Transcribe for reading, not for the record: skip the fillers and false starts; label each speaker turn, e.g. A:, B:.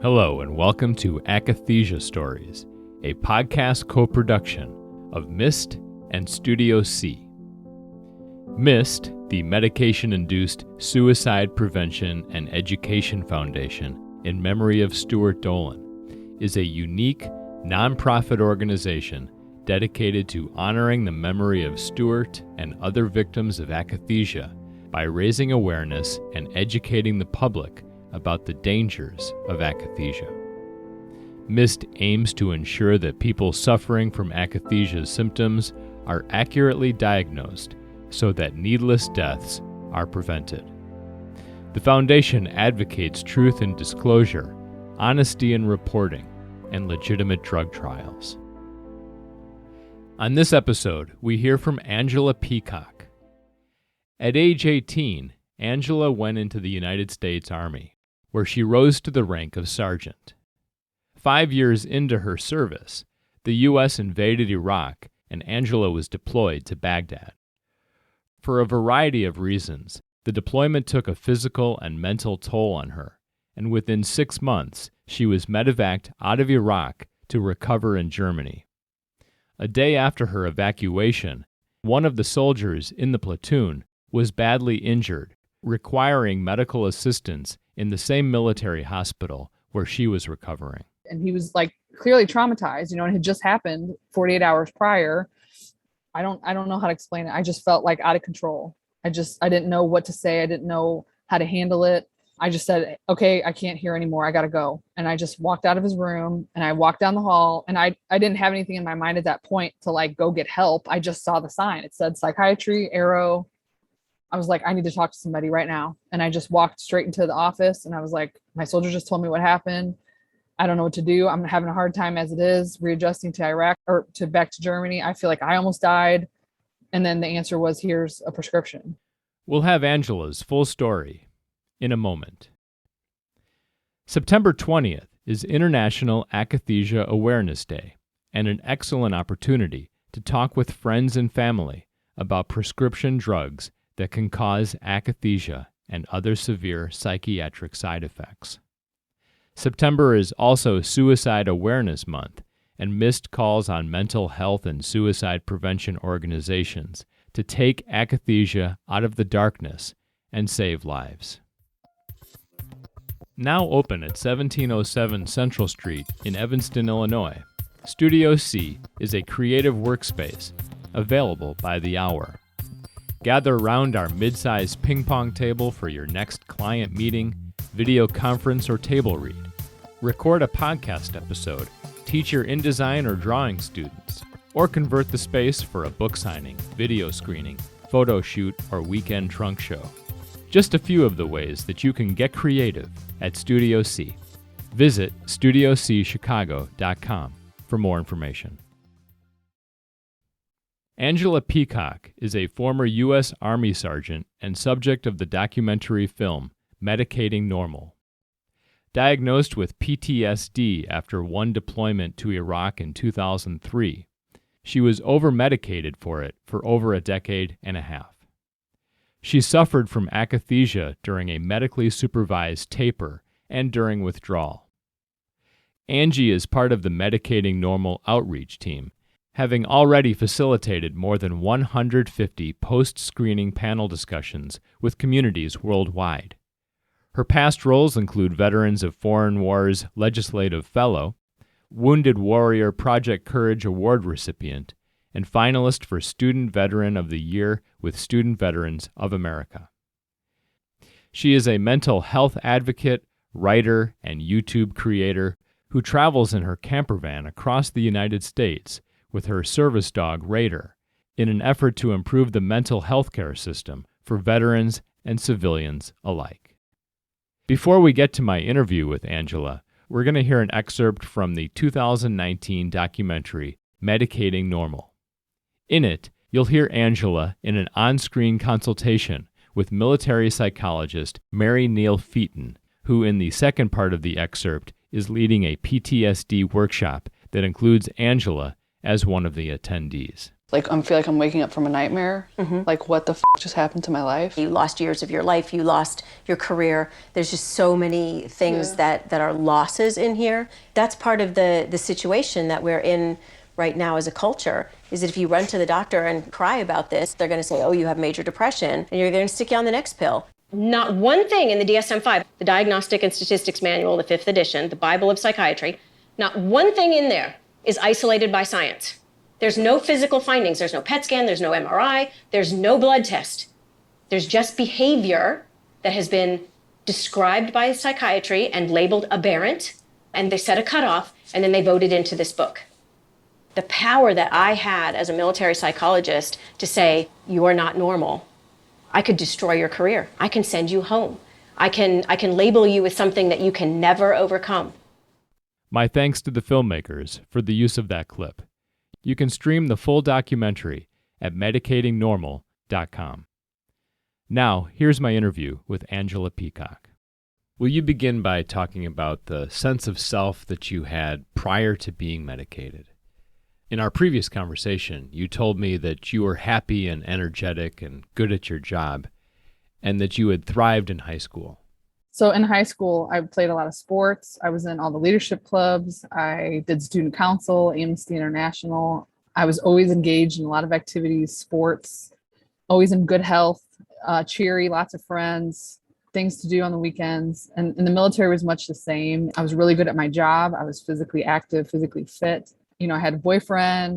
A: Hello and welcome to Akathisia Stories, a podcast co-production of MIST and Studio C. MIST, the Medication-Induced Suicide Prevention and Education Foundation in memory of Stuart Dolan, is a unique, nonprofit organization dedicated to honoring the memory of Stuart and other victims of akathisia by raising awareness and educating the public about the dangers of akathisia. MIST aims to ensure that people suffering from akathisia's symptoms are accurately diagnosed so that needless deaths are prevented. The foundation advocates truth in disclosure, honesty in reporting, and legitimate drug trials. On this episode, we hear from Angela Peacock. At age 18, Angela went into the United States Army, where she rose to the rank of sergeant. 5 years into her service, the U.S. invaded Iraq and Angela was deployed to Baghdad. For a variety of reasons, the deployment took a physical and mental toll on her, and within 6 months, she was medevaced out of Iraq to recover in Germany. A day after her evacuation, one of the soldiers in the platoon was badly injured, requiring medical assistance in the same military hospital where she was recovering.
B: And he was clearly traumatized, and it had just happened 48 hours prior. I don't know how to explain it. I just felt out of control. I didn't know what to say. I didn't know how to handle it. I just said, okay, I can't hear anymore. I got to go. And I just walked out of his room and I walked down the hall, and I didn't have anything in my mind at that point to go get help. I just saw the sign. It said psychiatry, arrow. I was like, I need to talk to somebody right now. And I just walked straight into the office and I was like, my soldier just told me what happened. I don't know what to do. I'm having a hard time as it is, readjusting to Iraq or back to Germany. I feel like I almost died. And then the answer was, here's a prescription.
A: We'll have Angela's full story in a moment. September 20th is International Akathisia Awareness Day and an excellent opportunity to talk with friends and family about prescription drugs that can cause akathisia and other severe psychiatric side effects. September is also Suicide Awareness Month, and MIST calls on mental health and suicide prevention organizations to take akathisia out of the darkness and save lives. Now open at 1707 Central Street in Evanston, Illinois, Studio C is a creative workspace available by the hour. Gather around our mid-sized ping-pong table for your next client meeting, video conference, or table read. Record a podcast episode, teach your InDesign or drawing students, or convert the space for a book signing, video screening, photo shoot, or weekend trunk show. Just a few of the ways that you can get creative at Studio C. Visit StudioCchicago.com for more information. Angela Peacock is a former U.S. Army sergeant and subject of the documentary film Medicating Normal. Diagnosed with PTSD after one deployment to Iraq in 2003, she was over-medicated for it for over a decade and a half. She suffered from akathisia during a medically supervised taper and during withdrawal. Angie is part of the Medicating Normal outreach team, having already facilitated more than 150 post-screening panel discussions with communities worldwide. Her past roles include Veterans of Foreign Wars Legislative Fellow, Wounded Warrior Project Courage Award recipient, and finalist for Student Veteran of the Year with Student Veterans of America. She is a mental health advocate, writer, and YouTube creator who travels in her camper van across the United States with her service dog, Raider, in an effort to improve the mental health care system for veterans and civilians alike. Before we get to my interview with Angela, we're going to hear an excerpt from the 2019 documentary, Medicating Normal. In it, you'll hear Angela in an on-screen consultation with military psychologist Mary Neal Featon, who in the second part of the excerpt is leading a PTSD workshop that includes Angela as one of the attendees.
B: Like, I feel like I'm waking up from a nightmare. Like, what the just happened to my life?
C: You lost years of your life, you lost your career. There's just so many things that are losses in here. That's part of the situation that we're in right now as a culture, is that if you run to the doctor and cry about this, they're going to say, oh, you have major depression, and you're going to stick you on the next pill. Not one thing in the DSM-5, the Diagnostic and Statistics Manual, the 5th edition, the Bible of Psychiatry, not one thing in there is isolated by science. There's no physical findings. There's no PET scan. There's no MRI. There's no blood test. There's just behavior that has been described by psychiatry and labeled aberrant, and they set a cutoff, and then they voted into this book. The power that I had as a military psychologist to say, you are not normal. I could destroy your career. I can send you home. I can label you with something that you can never overcome.
A: My thanks to the filmmakers for the use of that clip. You can stream the full documentary at medicatingnormal.com. Now, here's my interview with Angela Peacock. Will you begin by talking about the sense of self that you had prior to being medicated? In our previous conversation, you told me that you were happy and energetic and good at your job, and that you had thrived in high school.
B: So in high school, I played a lot of sports. I was in all the leadership clubs. I did student council, Amnesty International. I was always engaged in a lot of activities, sports, always in good health, cheery, lots of friends, things to do on the weekends. And the military was much the same. I was really good at my job. I was physically active, physically fit. You know, I had a boyfriend.